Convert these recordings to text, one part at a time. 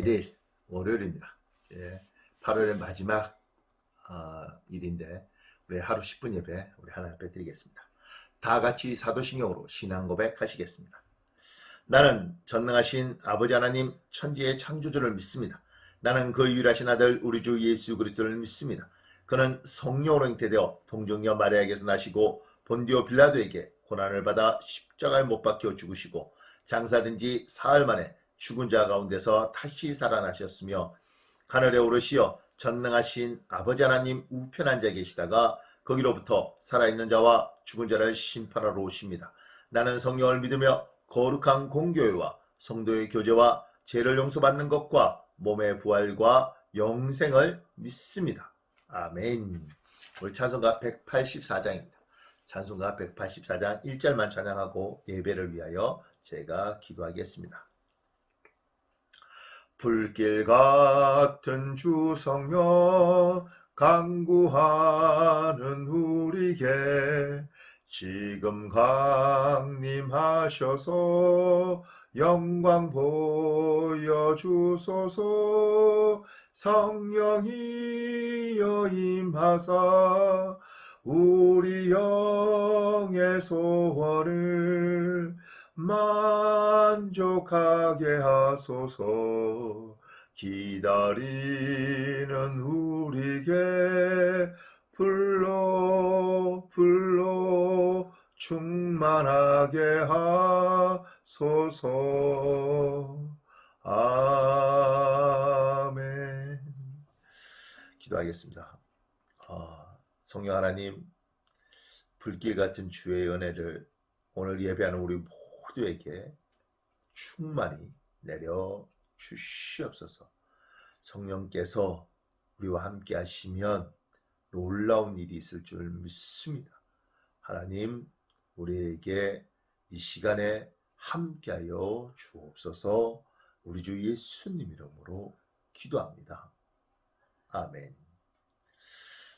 내일 월요일입니다. 이제 8월의 마지막 일인데 우리 하루 10분 예배 우리 하나님 앞에 드리겠습니다. 다 같이 사도신경으로 신앙 고백하시겠습니다. 나는 전능하신 아버지 하나님 천지의 창조주를 믿습니다. 나는 그 유일하신 아들 우리 주 예수 그리스도를 믿습니다. 그는 성령으로 잉태되어 동정녀 마리아에게서 나시고 본디오 빌라도에게 고난을 받아 십자가에 못 박혀 죽으시고 장사된 지 사흘 만에 죽은 자 가운데서 다시 살아나셨으며 하늘에 오르시어 전능하신 아버지 하나님 우편 앉아 계시다가 거기로부터 살아있는 자와 죽은 자를 심판하러 오십니다. 나는 성령을 믿으며 거룩한 공교회와 성도의 교제와 죄를 용서받는 것과 몸의 부활과 영생을 믿습니다. 아멘. 우리 찬송가 184장입니다. 찬송가 184장 1절만 찬양하고 예배를 위하여 제가 기도하겠습니다. 불길 같은 주 성령 간구하는 우리에게 지금 강림하셔서 영광 보여주소서. 성령이여 임하사 우리 영의 소원을 만족하게 하소서. 기다리는 우리에게 불러 충만하게 하소서. 아멘. 기도하겠습니다. 성령 하나님, 불길 같은 주의 은혜를 오늘 예배하는 우리 모두에게 충만히 내려 주시옵소서. 성령께서 우리와 함께 하시면 놀라운 일이 있을 줄 믿습니다. 하나님, 우리에게 이 시간에 함께하여 주옵소서. 우리 주 예수님 이름으로 기도합니다. 아멘.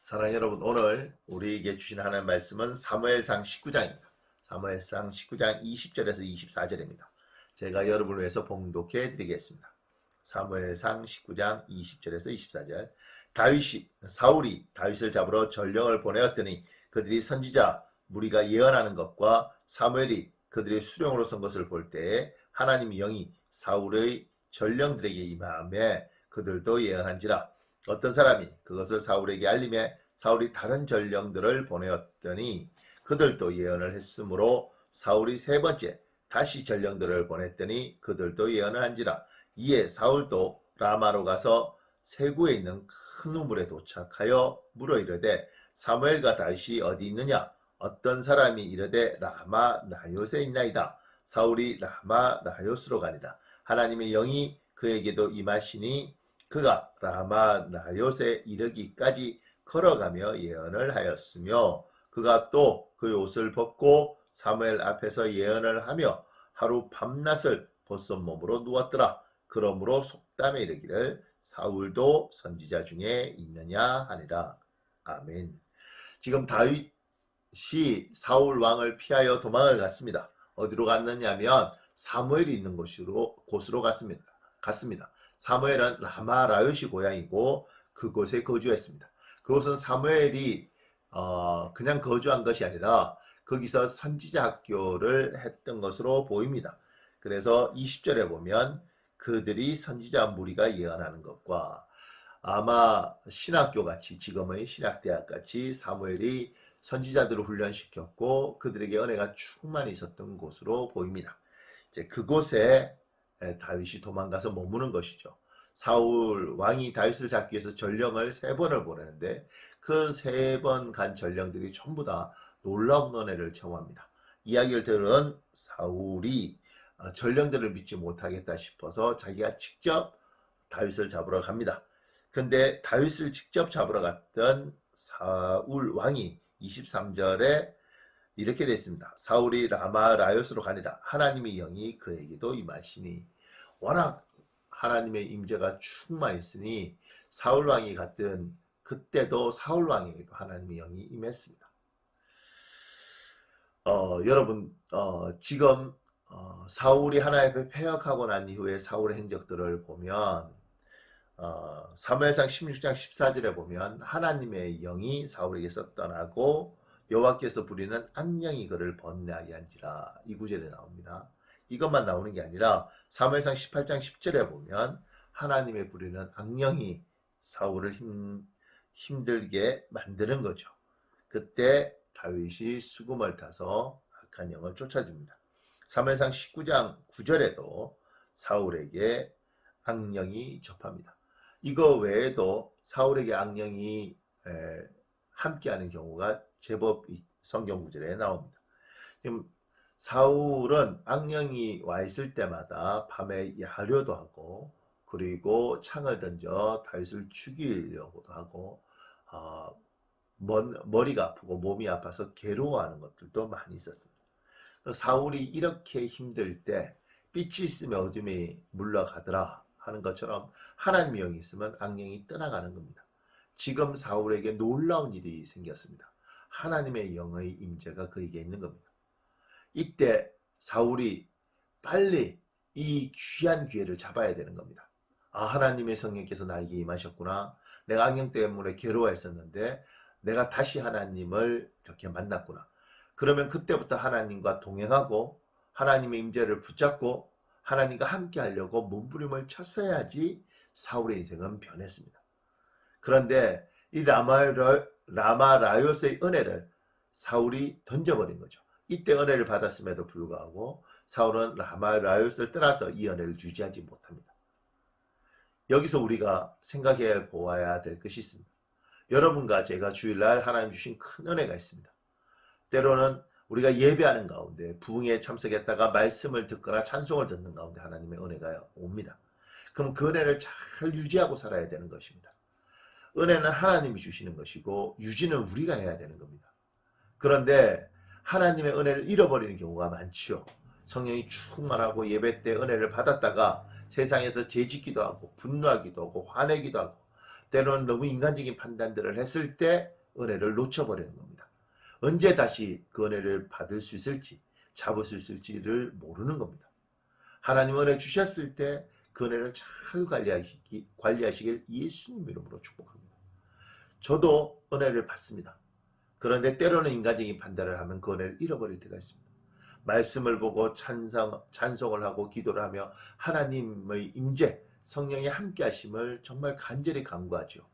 사랑하는 여러분, 오늘 우리에게 주신 하나님의 말씀은 사무엘상 19장입니다. 사무엘상 19장 20절에서 24절입니다. 제가 여러분을 위해서 봉독해 드리겠습니다. 사무엘상 19장 20절에서 24절. 사울이 다윗을 잡으러 전령을 보내었더니 그들이 선지자 무리가 예언하는 것과 사무엘이 그들의 수령으로 선 것을 볼 때에 하나님의 영이 사울의 전령들에게 임하매 그들도 예언한지라. 어떤 사람이 그것을 사울에게 알림해 사울이 다른 전령들을 보내었더니 그들도 예언을 했으므로 사울이 세 번째 다시 전령들을 보냈더니 그들도 예언을 한지라. 이에 사울도 라마로 가서 세구에 있는 큰 우물에 도착하여 물어 이르되 사무엘과 다윗이 어디 있느냐. 어떤 사람이 이르되 라마 나요스에 있나이다. 사울이 라마 나요스로 가니라. 하나님의 영이 그에게도 임하시니 그가 라마 나요스에 이르기까지 걸어가며 예언을 하였으며 그가 또 그의 옷을 벗고 사무엘 앞에서 예언을 하며 하루 밤낮을 벗은 몸으로 누웠더라. 그러므로 속담에 이르기를 사울도 선지자 중에 있느냐 하니라. 아멘. 지금 다윗이 사울 왕을 피하여 도망을 갔습니다. 어디로 갔느냐면 사무엘이 있는 곳으로 갔습니다. 사무엘은 라마 라요시 고향이고 그곳에 거주했습니다. 그곳은 사무엘이 그냥 거주한 것이 아니라 거기서 선지자 학교를 했던 것으로 보입니다. 그래서 20절에 보면 그들이 선지자 무리가 예언하는 것과 아마 신학교 같이 지금의 신학대학 같이 사무엘이 선지자들을 훈련시켰고 그들에게 은혜가 충만히 있었던 곳으로 보입니다. 이제 그곳에 다윗이 도망가서 머무는 것이죠. 사울 왕이 다윗을 잡기 위해서 전령을 3번을 보내는데 그 3번 간 전령들이 전부 다 놀라운 은혜를 경험합니다. 이야기를 들은 사울이 전령들을 믿지 못하겠다 싶어서 자기가 직접 다윗을 잡으러 갑니다. 근데 다윗을 직접 잡으러 갔던 사울 왕이 23절에 이렇게 되어 있습니다. 사울이 라마 라요스로 가니라. 하나님의 영이 그에게도 임하시니. 워낙 하나님의 임재가 충만히 있으니 사울 왕이 갔던 그때도 사울 왕에게도 하나님의 영이 임했습니다. 여러분 지금 사울이 하나님 앞에 패역하고 난 이후에 사울의 행적들을 보면 사무엘상 16장 14절에 보면 하나님의 영이 사울에게서 떠나고 여호와께서 부리는 악령이 그를 번뇌하게 한지라, 이 구절에 나옵니다. 이것만 나오는 게 아니라 사무엘상 18장 10절에 보면 하나님의 부리는 악령이 사울을 힘들게 만드는 거죠. 그때 다윗이 수금을 타서 악한 영을 쫓아줍니다. 사무엘상 19장 9절에도 사울에게 악령이 접합니다. 이거 외에도 사울에게 악령이 함께하는 경우가 제법 성경 구절에 나옵니다. 지금 사울은 악령이 와 있을 때마다 밤에 야려도 하고, 그리고 창을 던져 다윗을 죽이려고도 하고, 머리가 아프고 몸이 아파서 괴로워하는 것들도 많이 있었습니다. 사울이 이렇게 힘들 때 빛이 있으면 어둠이 물러가더라 하는 것처럼 하나님의 영이 있으면 악령이 떠나가는 겁니다. 지금 사울에게 놀라운 일이 생겼습니다. 하나님의 영의 임재가 그에게 있는 겁니다. 이때 사울이 빨리 이 귀한 기회를 잡아야 되는 겁니다. 하나님의 성령께서 나에게 임하셨구나. 내가 악령 때문에 괴로워했었는데 내가 다시 하나님을 이렇게 만났구나. 그러면 그때부터 하나님과 동행하고 하나님의 임재를 붙잡고 하나님과 함께 하려고 몸부림을 쳤어야지 사울의 인생은 변했습니다. 그런데 이 라마라요스의 은혜를 사울이 던져버린 거죠. 이때 은혜를 받았음에도 불구하고 사울은 라마라요스를 떠나서 이 은혜를 유지하지 못합니다. 여기서 우리가 생각해 보아야 될 것이 있습니다. 여러분과 제가 주일날 하나님 주신 큰 은혜가 있습니다. 때로는 우리가 예배하는 가운데 부흥에 참석했다가 말씀을 듣거나 찬송을 듣는 가운데 하나님의 은혜가 옵니다. 그럼 그 은혜를 잘 유지하고 살아야 되는 것입니다. 은혜는 하나님이 주시는 것이고 유지는 우리가 해야 되는 겁니다. 그런데 하나님의 은혜를 잃어버리는 경우가 많죠. 성령이 충만하고 예배 때 은혜를 받았다가 세상에서 죄짓기도 하고 분노하기도 하고 화내기도 하고 때로는 너무 인간적인 판단들을 했을 때 은혜를 놓쳐버리는 겁니다. 언제 다시 그 은혜를 받을 수 있을지 잡을 수 있을지를 모르는 겁니다. 하나님 은혜 주셨을 때 그 은혜를 잘 관리하시길 예수님 이름으로 축복합니다. 저도 은혜를 받습니다. 그런데 때로는 인간적인 판단을 하면 그 은혜를 잃어버릴 때가 있습니다. 말씀을 보고 찬송을 하고 기도를 하며 하나님의 임재, 성령의 함께 하심을 정말 간절히 간구하죠.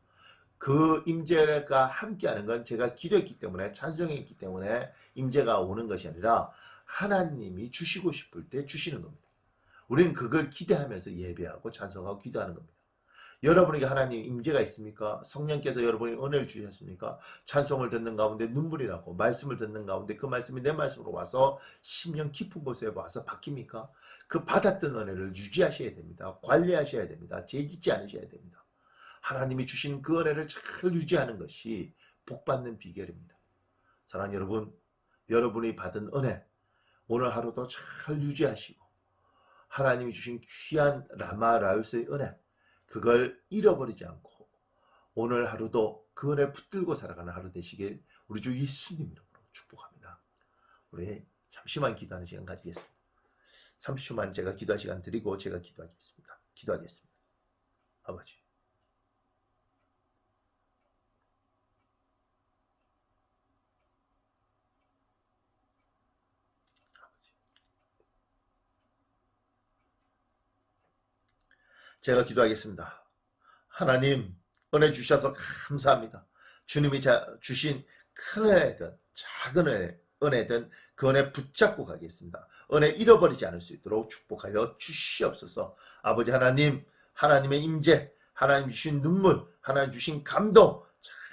그 임재가 함께하는 건 제가 기도했기 때문에 찬송했기 때문에 임재가 오는 것이 아니라 하나님이 주시고 싶을 때 주시는 겁니다. 우리는 그걸 기대하면서 예배하고 찬송하고 기도하는 겁니다. 여러분에게 하나님 임재가 있습니까? 성령께서 여러분에게 은혜를 주셨습니까? 찬송을 듣는 가운데 눈물이 나고 말씀을 듣는 가운데 그 말씀이 내 말씀으로 와서 심령 깊은 곳에 와서 바뀝니까? 그 받았던 은혜를 유지하셔야 됩니다. 관리하셔야 됩니다. 죄짓지 않으셔야 됩니다. 하나님이 주신 그 은혜를 잘 유지하는 것이 복받는 비결입니다. 사랑하는 여러분, 여러분이 받은 은혜 오늘 하루도 잘 유지하시고 하나님이 주신 귀한 라마라요스의 은혜 그걸 잃어버리지 않고 오늘 하루도 그 은혜 붙들고 살아가는 하루 되시길 우리 주 예수님 이름으로 축복합니다. 우리 잠시만 기도하는 시간 가지겠습니다. 30초만 제가 기도할 시간 드리고 제가 기도하겠습니다. 아버지, 제가 기도하겠습니다. 하나님 은혜 주셔서 감사합니다. 주님이 주신 큰 은혜든 작은 은혜든 그 은혜 붙잡고 가겠습니다. 은혜 잃어버리지 않을 수 있도록 축복하여 주시옵소서. 아버지 하나님, 하나님의 임재, 하나님 주신 눈물, 하나님 주신 감동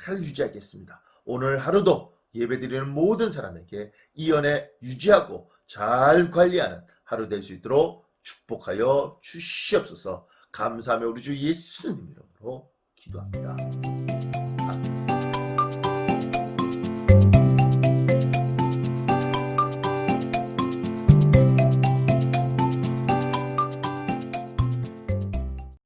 잘 유지하겠습니다. 오늘 하루도 예배드리는 모든 사람에게 이 은혜 유지하고 잘 관리하는 하루 될 수 있도록 축복하여 주시옵소서. 감사하며 우리 주 예수님 이름으로 기도합니다. 아멘.